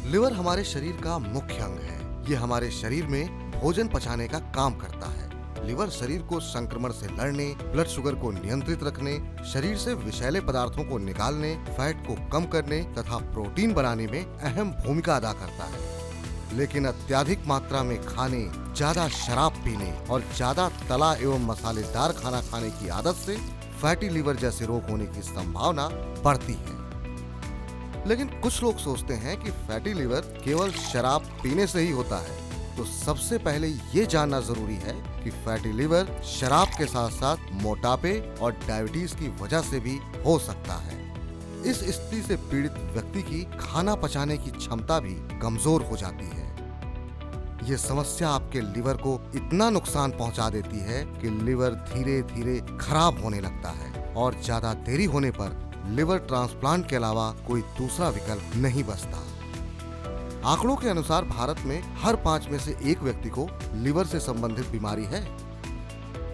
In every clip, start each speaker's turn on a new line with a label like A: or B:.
A: Liver हमारे शरीर का मुख्य अंग है। ये हमारे शरीर में भोजन पचाने का काम करता है। लिवर शरीर को संक्रमण से लड़ने, ब्लड शुगर को नियंत्रित रखने, शरीर से विषैले पदार्थों को निकालने, फैट को कम करने तथा प्रोटीन बनाने में अहम भूमिका अदा करता है। लेकिन अत्यधिक मात्रा में खाने, ज्यादा शराब पीने और ज्यादा तला एवं मसालेदार खाना खाने की आदत से फैटी लिवर जैसे रोग होने की संभावना बढ़ती है। लेकिन कुछ लोग सोचते हैं कि फैटी लिवर केवल शराब पीने से ही होता है। तो सबसे पहले ये जानना जरूरी है कि फैटी लिवर शराब के साथ साथ मोटापे और डायबिटीज की वजह से भी हो सकता है। इस स्थिति से पीड़ित व्यक्ति की खाना पचाने की क्षमता भी कमजोर हो जाती है। ये समस्या आपके लिवर को इतना नुकसान पहुंचा देती है कि लिवर धीरे धीरे खराब होने लगता है और ज्यादा देरी होने पर लिवर ट्रांसप्लांट के अलावा कोई दूसरा विकल्प नहीं बचता। आंकड़ों के अनुसार भारत में हर 5 में से 1 व्यक्ति को लिवर से संबंधित बीमारी है।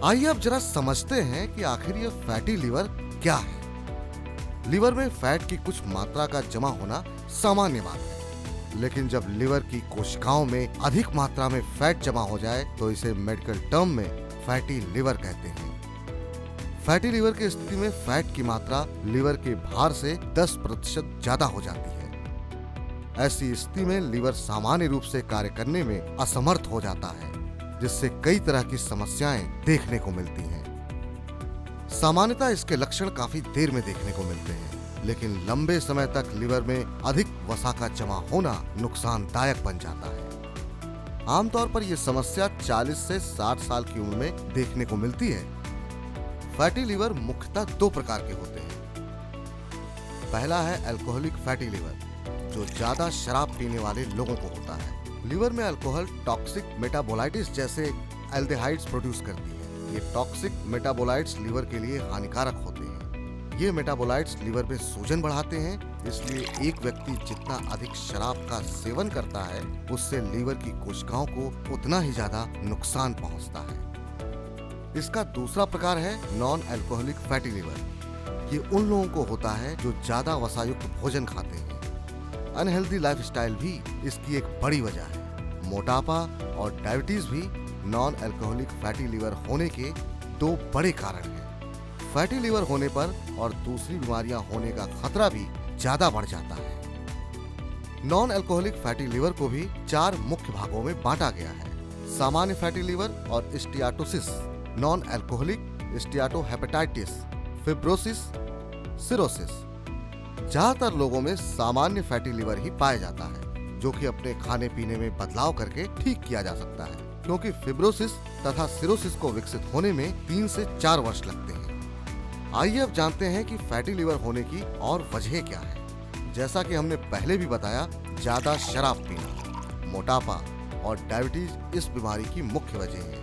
A: आइए अब जरा समझते हैं कि आखिर यह फैटी लिवर क्या है। लिवर में फैट की कुछ मात्रा का जमा होना सामान्य बात है, लेकिन जब लिवर की कोशिकाओं में अधिक मात्रा में फैट जमा हो जाए तो इसे मेडिकल टर्म में फैटी लिवर कहते हैं। फैटी लिवर की स्थिति में फैट की मात्रा लिवर के भार से 10% ज्यादा हो जाती है। ऐसी स्थिति में लिवर सामान्य रूप से कार्य करने में असमर्थ हो जाता है, जिससे कई तरह की समस्याएं देखने को मिलती हैं। सामान्यतः इसके लक्षण काफी देर में देखने को मिलते हैं, लेकिन लंबे समय तक लिवर में अधिक वसा का जमा होना नुकसानदायक बन जाता है। आमतौर पर यह समस्या 40 से 60 साल की उम्र में देखने को मिलती है। फैटी लिवर मुख्यतः 2 प्रकार के होते हैं। पहला है अल्कोहलिक फैटी लिवर, जो ज्यादा शराब पीने वाले लोगों को होता है। लिवर में अल्कोहल टॉक्सिक मेटाबोलाइट्स जैसे एल्डिहाइड्स प्रोड्यूस करती है। ये टॉक्सिक मेटाबोलाइट्स लिवर के लिए हानिकारक होते हैं। ये मेटाबोलाइट्स लिवर में सूजन बढ़ाते हैं, इसलिए एक व्यक्ति जितना अधिक शराब का सेवन करता है, उससे लिवर की कोशिकाओं को उतना ही ज्यादा नुकसान पहुंचता है। इसका दूसरा प्रकार है नॉन अल्कोहलिक फैटी लिवर। ये उन लोगों को होता है जो ज्यादा वसायुक्त भोजन खाते हैं। अनहेल्दी लाइफस्टाइल भी इसकी एक बड़ी वजह है। मोटापा और डायबिटीज भी नॉन अल्कोहलिक फैटी लिवर होने के 2 बड़े कारण हैं। फैटी लिवर होने पर और दूसरी बीमारियां होने का खतरा भी ज्यादा बढ़ जाता है। नॉन अल्कोहलिक फैटी लिवर को भी 4 मुख्य भागों में बांटा गया है: सामान्य फैटी लिवर और स्टियाटोसिस, नॉन अल्कोहलिक स्टियाटोहेपेटाइटिस, फिब्रोसिस, सिरोसिस। ज्यादातर लोगों में सामान्य फैटी लिवर ही पाया जाता है, जो कि अपने खाने पीने में बदलाव करके ठीक किया जा सकता है, क्योंकि फिब्रोसिस तथा सिरोसिस को विकसित होने में 3 से 4 वर्ष लगते हैं। आइए अब जानते हैं कि फैटी लिवर होने की और वजह क्या है। जैसा कि हमने पहले भी बताया, ज्यादा शराब पीना, मोटापा और डायबिटीज इस बीमारी की मुख्य वजह है।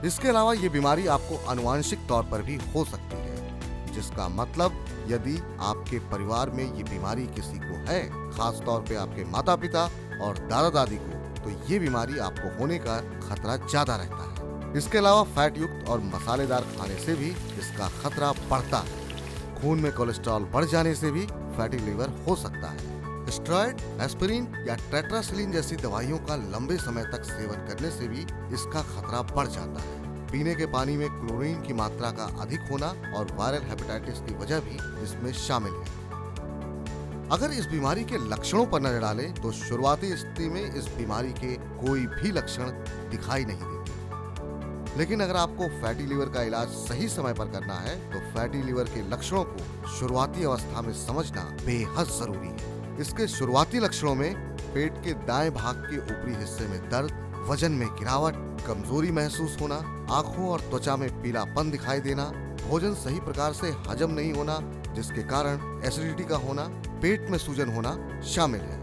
A: इसके अलावा ये बीमारी आपको आनुवांशिक तौर पर भी हो सकती है, जिसका मतलब यदि आपके परिवार में ये बीमारी किसी को है, खास तौर पे आपके माता पिता और दादा दादी को, तो ये बीमारी आपको होने का खतरा ज्यादा रहता है। इसके अलावा फैट युक्त और मसालेदार खाने से भी इसका खतरा बढ़ता है। खून में कोलेस्ट्रॉल बढ़ जाने से भी फैटी लिवर हो सकता है। स्टेरॉइड, एस्पिरिन या टेट्रासाइक्लिन जैसी दवाइयों का लंबे समय तक सेवन करने से भी इसका खतरा बढ़ जाता है। पीने के पानी में क्लोरीन की मात्रा का अधिक होना और वायरल हेपेटाइटिस की वजह भी इसमें शामिल है। अगर इस बीमारी के लक्षणों पर नजर डालें तो शुरुआती स्थिति में इस बीमारी के कोई भी लक्षण दिखाई नहीं देते। लेकिन अगर आपको फैटी लिवर का इलाज सही समय पर करना है तो फैटी लिवर के लक्षणों को शुरुआती अवस्था में समझना बेहद जरूरी है। इसके शुरुआती लक्षणों में पेट के दाएं भाग के ऊपरी हिस्से में दर्द, वजन में गिरावट, कमजोरी महसूस होना, आंखों और त्वचा में पीलापन दिखाई देना, भोजन सही प्रकार से हजम नहीं होना जिसके कारण एसिडिटी का होना, पेट में सूजन होना शामिल है।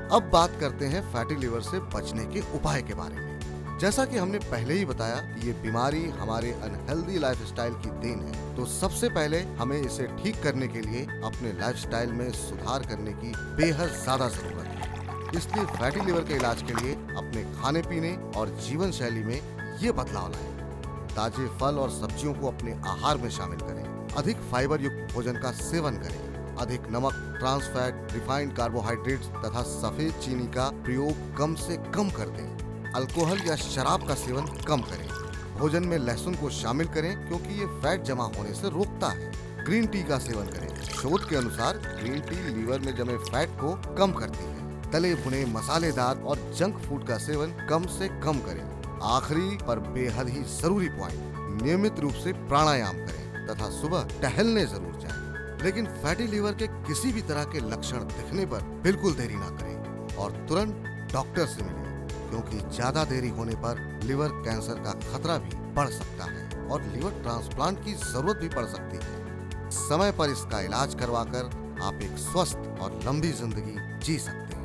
A: अब बात करते हैं फैटी लिवर से बचने के उपाय के बारे में। जैसा कि हमने पहले ही बताया कि ये बीमारी हमारे अनहेल्दी लाइफस्टाइल की देन है, तो सबसे पहले हमें इसे ठीक करने के लिए अपने लाइफस्टाइल में सुधार करने की बेहद ज्यादा जरूरत है। इसलिए फैटी लिवर के इलाज के लिए अपने खाने पीने और जीवन शैली में ये बदलाव लाएं। ताजे फल और सब्जियों को अपने आहार में शामिल करें। अधिक फाइबर युक्त भोजन का सेवन करें। अधिक नमक ट्रांस फैट, रिफाइंड कार्बोहाइड्रेट्स तथा सफेद चीनी का प्रयोग कम से कम कर दें। अल्कोहल या शराब का सेवन कम करें। भोजन में लहसुन को शामिल करें क्योंकि ये फैट जमा होने से रोकता है। ग्रीन टी का सेवन करें। शोध के अनुसार ग्रीन टी लीवर में जमे फैट को कम करती है। तले भुने मसालेदार और जंक फूड का सेवन कम से कम करें। आखिरी पर बेहद ही जरूरी पॉइंट, नियमित रूप से प्राणायाम करें तथा सुबह टहलने जरूर जाएं। लेकिन फैटी लीवर के किसी भी तरह के लक्षण दिखने पर बिल्कुल देरी ना करें और तुरंत डॉक्टर से मिलें, क्योंकि ज्यादा देरी होने पर लिवर कैंसर का खतरा भी बढ़ सकता है और लिवर ट्रांसप्लांट की जरूरत भी पड़ सकती है। समय पर इसका इलाज करवाकर आप एक स्वस्थ और लंबी जिंदगी जी सकते हैं।